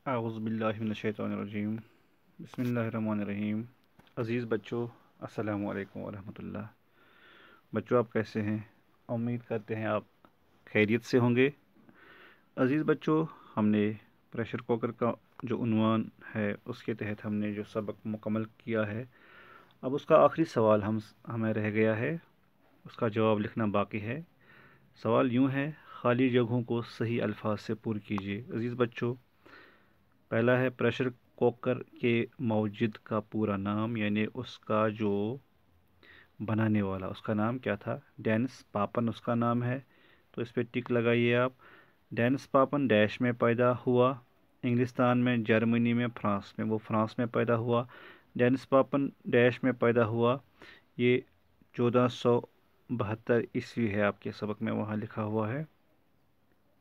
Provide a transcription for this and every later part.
اعوذ باللہ من الشیطان الرجیم بسم اللہ الرحمن الرحیم۔ عزیز بچوں، السلام علیکم ورحمۃ اللہ۔ بچوں، آپ کیسے ہیں؟ امید کرتے ہیں آپ خیریت سے ہوں گے۔ عزیز بچوں، ہم نے پریشر کوکر کا جو عنوان ہے اس کے تحت ہم نے جو سبق مکمل کیا ہے، اب اس کا آخری سوال ہمیں رہ گیا ہے، اس کا جواب لکھنا باقی ہے۔ سوال یوں ہے، خالی جگہوں کو صحیح الفاظ سے پر کیجیے۔ عزیز بچوں، پہلا ہے پریشر کوکر کے موجد کا پورا نام، یعنی اس کا جو بنانے والا اس کا نام کیا تھا؟ ڈینس پاپن اس کا نام ہے، تو اس پہ ٹک لگائیے آپ۔ ڈینس پاپن ڈیش میں پیدا ہوا، انگلستان میں، جرمنی میں، فرانس میں، وہ فرانس میں پیدا ہوا۔ ڈینس پاپن ڈیش میں پیدا ہوا، یہ 1472 ہے، آپ کے سبق میں وہاں لکھا ہوا ہے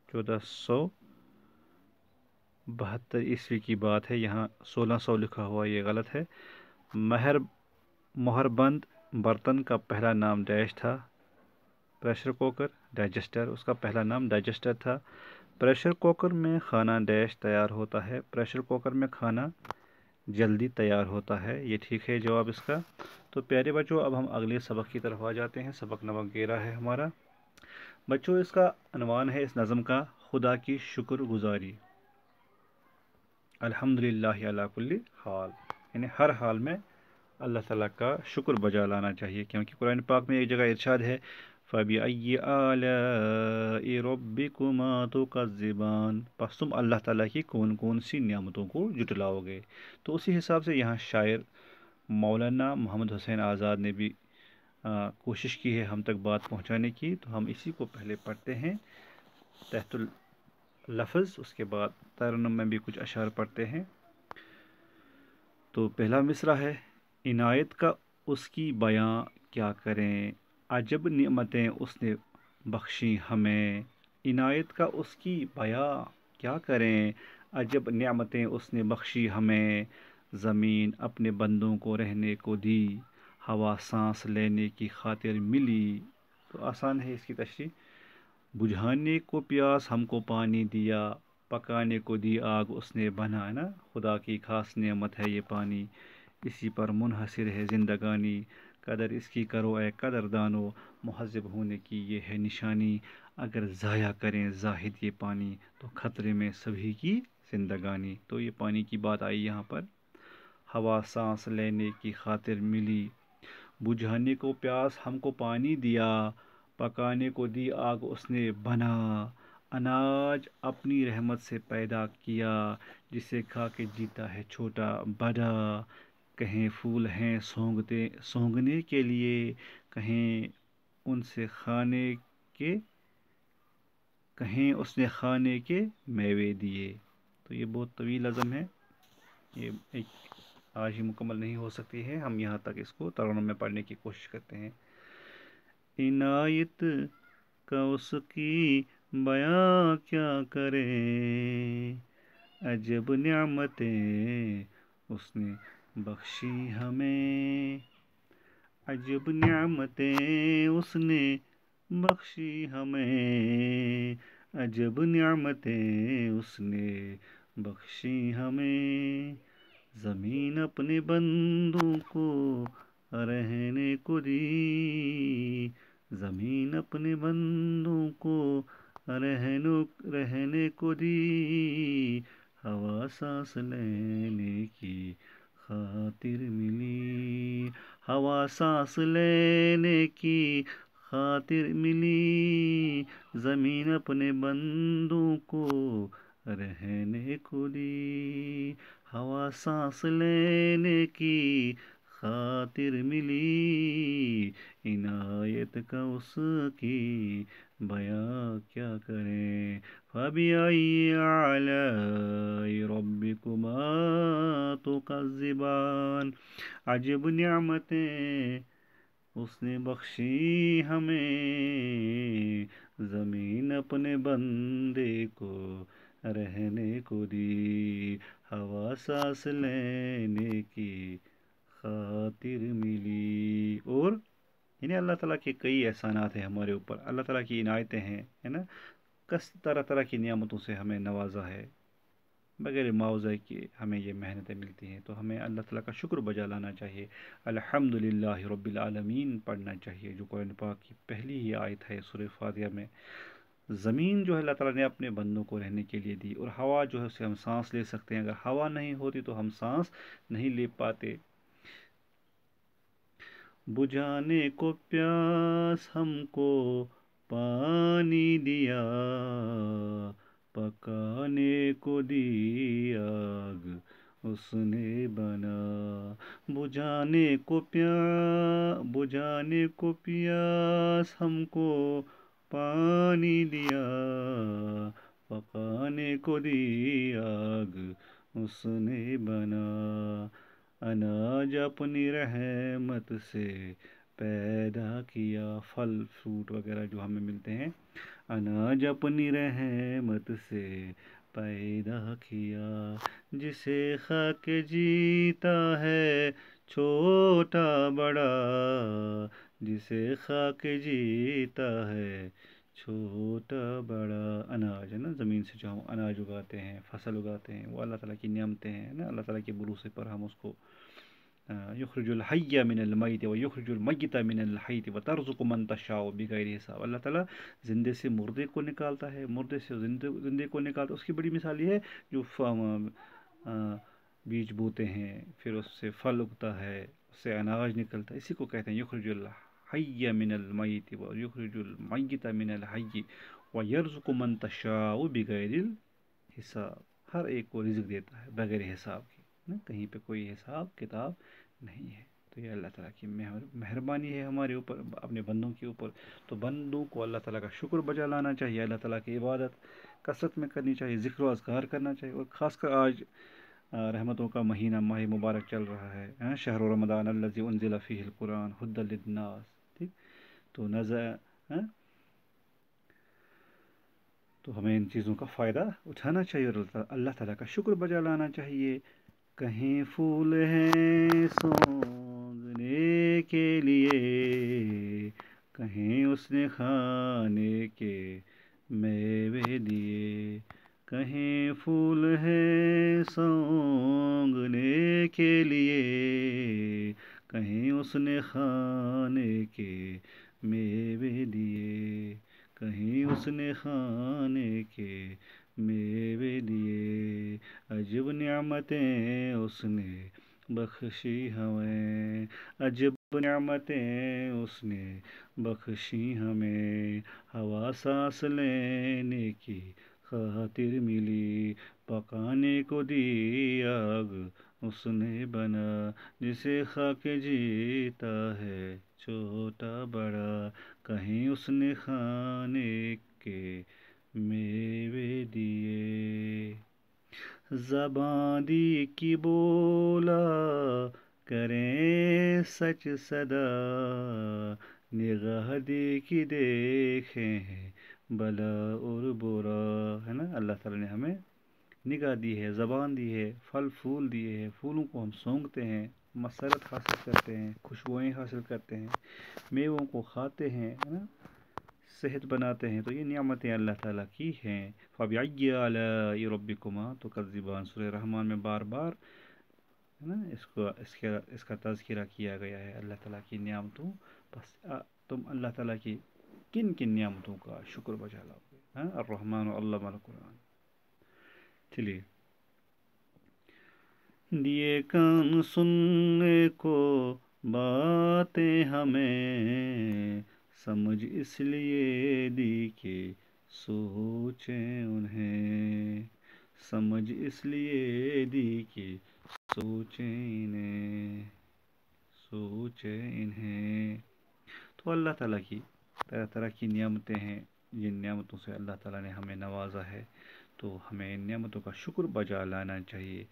1472 کی بات ہے، یہاں 1600 لکھا ہوا، یہ غلط ہے۔ مہربند برتن کا پہلا نام ڈیش تھا، پریشر کوکر ڈائجسٹر، اس کا پہلا نام ڈائجسٹر تھا۔ پریشر کوکر میں کھانا ڈیش تیار ہوتا ہے، پریشر کوکر میں کھانا جلدی تیار ہوتا ہے، یہ ٹھیک ہے جواب اس کا۔ تو پیارے بچوں، اب ہم اگلے سبق کی طرف آ جاتے ہیں، سبق نمبر 13 ہے ہمارا۔ بچوں، اس کا عنوان ہے اس نظم کا، خدا کی شکر گزاری۔ الحمدللہ علی کل حال، یعنی ہر حال میں اللہ تعالیٰ کا شکر بجا لانا چاہیے، کیونکہ قرآن پاک میں ایک جگہ ارشاد ہے فَبِأَيِّ آلَاءِ رَبِّكُمَا تُكَذِّبَانِ، پس تم اللہ تعالیٰ کی کون کون سی نعمتوں کو جٹلاؤ گے۔ تو اسی حساب سے یہاں شاعر مولانا محمد حسین آزاد نے بھی کوشش کی ہے ہم تک بات پہنچانے کی، تو ہم اسی کو پہلے پڑھتے ہیں تحت لفظ، اس کے بعد ترنم میں بھی کچھ اشعار پڑھتے ہیں۔ تو پہلا مصرع ہے، عنایت کا اس کی بیاں کیا کریں، عجب نعمتیں اس نے بخشی ہمیں۔ عنایت کا اس کی بیاں کیا کریں، عجب نعمتیں اس نے بخشی ہمیں۔ زمین اپنے بندوں کو رہنے کو دی، ہوا سانس لینے کی خاطر ملی۔ تو آسان ہے اس کی تشریح۔ بجھانے کو پیاس ہم کو پانی دیا، پکانے کو دی آگ اس نے بنا، ہے نا، خدا کی خاص نعمت ہے یہ پانی، اسی پر منحصر ہے زندگانی۔ قدر اس کی کرو اے قدر دانو، مہذب ہونے کی یہ ہے نشانی۔ اگر ضائع کریں زاہد یہ پانی، تو خطرے میں سبھی کی زندگانی۔ تو یہ پانی کی بات آئی یہاں پر۔ ہوا سانس لینے کی خاطر ملی، بجھانے کو پیاس ہم کو پانی دیا، پکانے کو دی آگ اس نے بنا۔ اناج اپنی رحمت سے پیدا کیا، جسے کھا کے جیتا ہے چھوٹا بڑا۔ کہیں پھول ہیں سونگنے کے لیے، کہیں اس نے کھانے کے میوے دیے۔ تو یہ بہت طویل عظم ہے، یہ ایک آج ہی مکمل نہیں ہو سکتی ہے، ہم یہاں تک اس کو ترنم میں پڑھنے کی کوشش کرتے ہیں۔ عنایت کا اس کی بیاں کیا کریں، عجب نعمتیں اس نے بخشی ہمیں۔ عجب نعمتیں اس نے بخشی ہمیں، عجب نعمتیں اس نے بخشی ہمیں۔ زمین اپنے بندوں کو رہنے کو دی، زمین اپنے بندوں کو رہنے کو دی، ہوا سانس لینے کی خاطر ملی، ہوا سانس لینے کی خاطر ملی۔ زمین اپنے بندوں کو رہنے کو دی، ہوا سانس لینے کی خاطر ملی۔ عنایت کا اس کی بیاں کیا کریں، فَبِأَيِّ آلَاءِ رَبِّكُمَا تُكَذِّبَانِ، عجب نعمتیں اس نے بخشی ہمیں۔ زمین اپنے بندے کو رہنے کو دی، ہوا سانس لینے کی خاطر ملی۔ اور یعنی اللہ تعالیٰ کے کئی احسانات ہیں ہمارے اوپر، اللہ تعالیٰ کی عنایتیں ہیں، ہے نا، کس طرح طرح کی نعمتوں سے ہمیں نوازا ہے۔ بغیر معاوضہ کے ہمیں یہ محنتیں ملتی ہیں، تو ہمیں اللہ تعالیٰ کا شکر بجا لانا چاہیے۔ الحمدللہ رب العالمین پڑھنا چاہیے، جو قرآن پاک کی پہلی ہی آیت ہے سورہ فاتحہ میں۔ زمین جو ہے اللہ تعالیٰ نے اپنے بندوں کو رہنے کے لیے دی، اور ہوا جو ہے اسے ہم سانس لے سکتے ہیں، اگر ہوا نہیں ہوتی تو ہم سانس نہیں لے پاتے۔ بجھانے کو پیاس ہم کو پانی دیا، پکانے کو دی آگ اس نے بنا۔ بجھانے کو پیاس ہم کو پانی دیا، پکانے کو دی آگ اس نے بنا۔ اناج اپنی رحمت سے پیدا کیا، پھل فروٹ وغیرہ جو ہمیں ملتے ہیں، اناج اپنی رحمت سے پیدا کیا۔ جسے کھا کے جیتا ہے چھوٹا بڑا، جسے کھا کے جیتا ہے چھوٹا بڑا۔ اناج ہے نا، زمین سے جو ہم اناج اگاتے ہیں، فصل اگاتے ہیں، وہ اللہ تعالیٰ کی نعمتیں ہیں نا، اللہ تعالیٰ کے بھروسے پر ہم اس کو یخرج الحی من المیت و یخرج المیت من الحی و ترزق من تشاء بغیر حساب۔ اللہ تعالیٰ زندے سے مردے کو نکالتا ہے، مردے سے زندے کو نکالتا ہے۔ اس کی بڑی مثال یہ ہے جو بیج بوتے ہیں، پھر اس سے پھل اگتا ہے، اس سے اناج نکلتا ہے، اسی کو کہتے ہیں یخرج الحی من المیت و یخرج المیت من الحی و یرزق من تشاء بغیر حساب۔ ہر ایک کو رزق دیتا ہے بغیر حساب کی، کہیں پہ کوئی حساب کتاب نہیں ہے۔ تو یہ اللہ تعالیٰ کی مہربانی ہے ہمارے اوپر، اپنے بندوں کے اوپر۔ تو بندوں کو اللہ تعالیٰ کا شکر بجا لانا چاہیے، اللہ تعالیٰ کی عبادت کثرت میں کرنی چاہیے، ذکر و اذکار کرنا چاہیے، اور خاص کر آج رحمتوں کا مہینہ ماہ مبارک چل رہا ہے، شہر رمضان الذی انزل فیہ القرآن ھدی للناس، ٹھیک؟ تو تو ہمیں ان چیزوں کا فائدہ اٹھانا چاہیے اور اللہ تعالیٰ کا شکر بجا لانا چاہیے۔ کہیں پھول ہیں سونگنے کے لیے، کہیں اس نے کھانے کے میوے دیے۔ کہیں پھول ہیں سونگنے کے لیے، کہیں اس نے کھانے کے میوے دیے۔ کہیں اس نے کھانے کے میوے دیے۔ عجب نعمتیں اس نے بخشی ہمیں، عجب نعمتیں اس نے بخشی ہمیں۔ ہوا سانس لینے کی خاطر ملی، پکانے کو دی آگ اس نے بنا۔ جسے کھا کے جیتا ہے چھوٹا بڑا، کہیں اس نے کھانے کے میوے دیے۔ زباں دی کی بولا کریں سچ صدا، نگاہ دی کی دیکھیں بلا اور برا، ہے نا؟ اللہ تعالیٰ نے ہمیں نگاہ دی ہے، زبان دی ہے، پھل پھول دیے ہیں، پھولوں کو ہم سونگھتے ہیں، مسرت حاصل کرتے ہیں، خوشبوئیں حاصل کرتے ہیں، میووں کو کھاتے ہیں، ہے نا؟ صحت بناتے ہیں، تو یہ نعمتیں اللہ تعالیٰ کی ہیں۔ فَبِأَيِّ آلَاءِ رَبِّكُمَا تُكَذِّبَانِ، سورہ رحمان میں بار بار ہے نا اس کا تذکرہ کیا گیا ہے، اللہ تعالیٰ کی نعمتوں۔ بس تم اللہ تعالیٰ کی کن کن نعمتوں کا شکر بجا لاؤ گے؟ الرحمن علم القرآن۔ چلیے، دیے کان سننے کو باتیں ہمیں، سمجھ اس لیے دی کہ سوچیں انہیں، سمجھ اس لیے دی کہ سوچیں انہیں، سوچیں انہیں۔ تو اللہ تعالیٰ کی طرح طرح کی نعمتیں ہیں، جن نعمتوں سے اللہ تعالیٰ نے ہمیں نوازا ہے، تو ہمیں ان نعمتوں کا شکر بجا لانا چاہیے،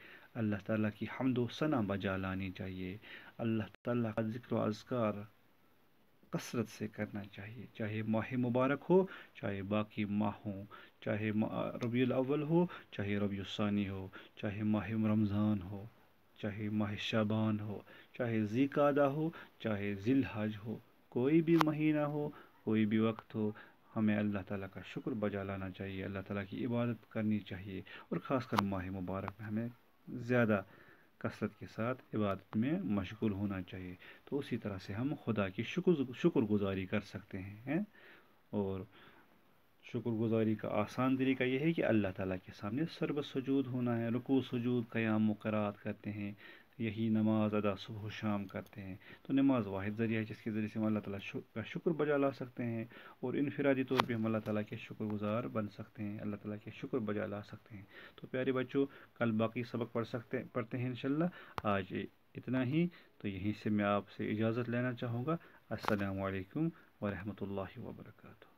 اللہ تعالیٰ کی حمد و ثنا بجا لانی چاہیے، اللہ تعالیٰ کا ذکر و اذکار کثرت سے کرنا چاہیے، چاہے ماہ مبارک ہو، چاہے باقی ماہ ہوں، چاہے ربیع الاول ہو، چاہے ربیع الثانی ہو، چاہے ماہ رمضان ہو، چاہے ماہ شعبان ہو، چاہے ذی قعدہ ہو، چاہے ذی الحج ہو، کوئی بھی مہینہ ہو، کوئی بھی وقت ہو، ہمیں اللہ تعالیٰ کا شکر بجا لانا چاہیے، اللہ تعالیٰ کی عبادت کرنی چاہیے، اور خاص کر ماہ مبارک میں ہمیں زیادہ کثرت کے ساتھ عبادت میں مشغول ہونا چاہیے، تو اسی طرح سے ہم خدا کی شکر گزاری کر سکتے ہیں۔ اور شکر گزاری کا آسان طریقہ یہ ہے کہ اللہ تعالیٰ کے سامنے سرب سجود ہونا ہے، رکوع سجود قیام و قرات کرتے ہیں، یہی نماز ادا صبح و شام کرتے ہیں۔ تو نماز واحد ذریعہ ہے جس کے ذریعے سے ہم اللہ تعالیٰ کا شکر بجا لا سکتے ہیں، اور انفرادی طور پہ ہم اللہ تعالیٰ کے شکر گزار بن سکتے ہیں، اللہ تعالیٰ کے شکر بجا لا سکتے ہیں۔ تو پیارے بچوں، کل باقی سبق پڑھتے ہیں انشاءاللہ۔ آج اتنا ہی، تو یہیں سے میں آپ سے اجازت لینا چاہوں گا۔ السلام علیکم ورحمۃ اللہ وبرکاتہ۔